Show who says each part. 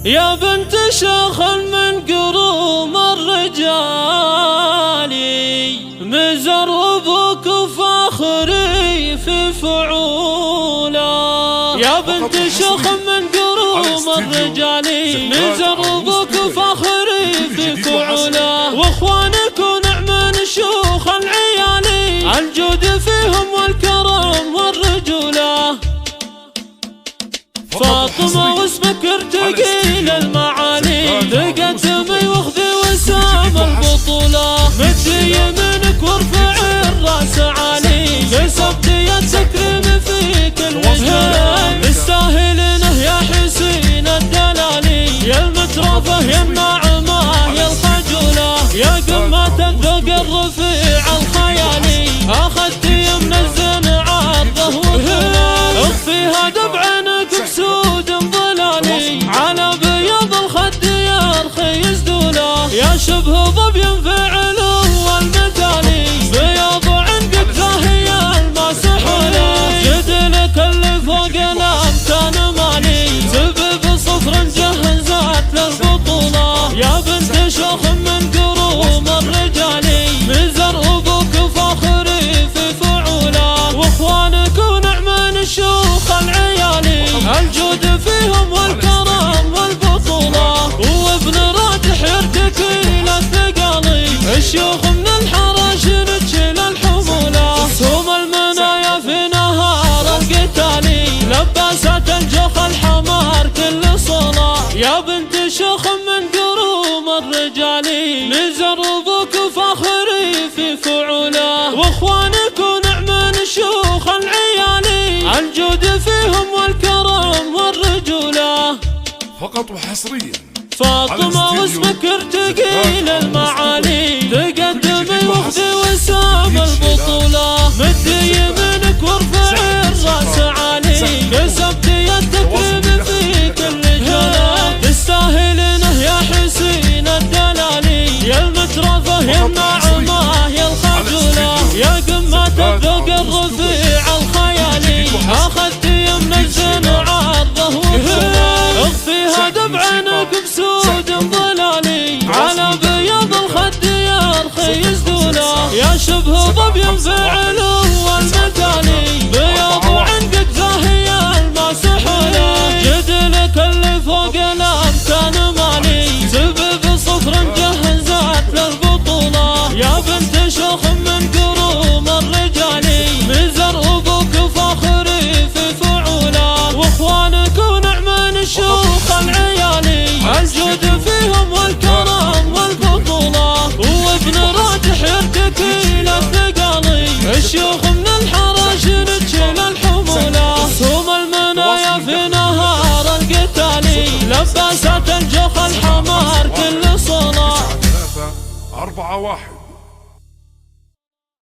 Speaker 1: يا بنت شيخ من قروم الرجال، مزربك وفاخري في فعوله. يا بنت شيخ من قروم الرجال، مزربك وفاخري في فعوله. واخوانك ونعم شيوخ العيال، الجود فيهم والكرم والرجوله. فاطمة واسمك ارتقي للمعالي، تقدمي واخذي وسام البطولة. مد يمينك وارفع الراس عالي، لسبتي التكريم في كل وجه. تستاهلينه يا حسين الدلالي، يا المترفة يا الناعمة يا الخجولة. يا قمة الذوق الرفيع الخيالي، اخذتي من الزين عرضه وطوله. اخفيها دبعينك بسود ظلالي، على بياض الخد يرخي يزدوله. يا شبه ظبي فعله والمثالي، بياض عنقك زاهي المسحوله. جدلك اللي فوق الامكان مالي، سبب صفر جهزت للبطوله. يا بنت شيخ من قروم الرجال، مزر ابوك فاخري في فعوله. واخوانك ونعم شيوخ العيال، الجود فيهم والكرم والبطولة. وابن راتح يرتكي للثقالي، الشيوخ من الحرش نتشيل الحمولة. سوم المنايا في نهار القتال، لباسات الجوخ الحمار كل صلاة. يا بنت شيخ من قروم الرجال، نزر ابوك فاخري في فعوله. واخوانك ونعم شيوخ العيال، الجود فيهم والكرم والرجولة.
Speaker 2: فقط وحصريا
Speaker 1: فاطمة واسمك ارتقي للمعالي، تقدمي واخذي وسام البطولة. مد يمينك وارفع الراس عالي، كسبتي التكريم في كل جولة. تستاهلينه يا حسين الدلالي، يا المترفة يا الناعمة يا الخجولة. يا قمة الذوق الرفيع الخيالي، اخذتي من الزين عرضه وطوله. اخفيها دبعينك بسود ظلالي، على بياض الخد يرخي يزدوله. يا شبه ظبي فعله والمثالي، بياض عنقك زاهي المسحوله. جدلك اللي فوق الامكان مالي، سبب صفر جهزت للبطوله. يا بنت شيخ من قروم الرجال، مزر ابوك فاخري في فعوله. واخوانك ونعم شيوخ العيال، الجود فيهم والكرم والبطولة. وابن راتح يرتكي للثقالي، الشيوخ من الحرش نتشيل الحمولة. سوم المنايا في نهار القتال، لباسات الجوخ الحمار كل صلاة.
Speaker 2: 4-1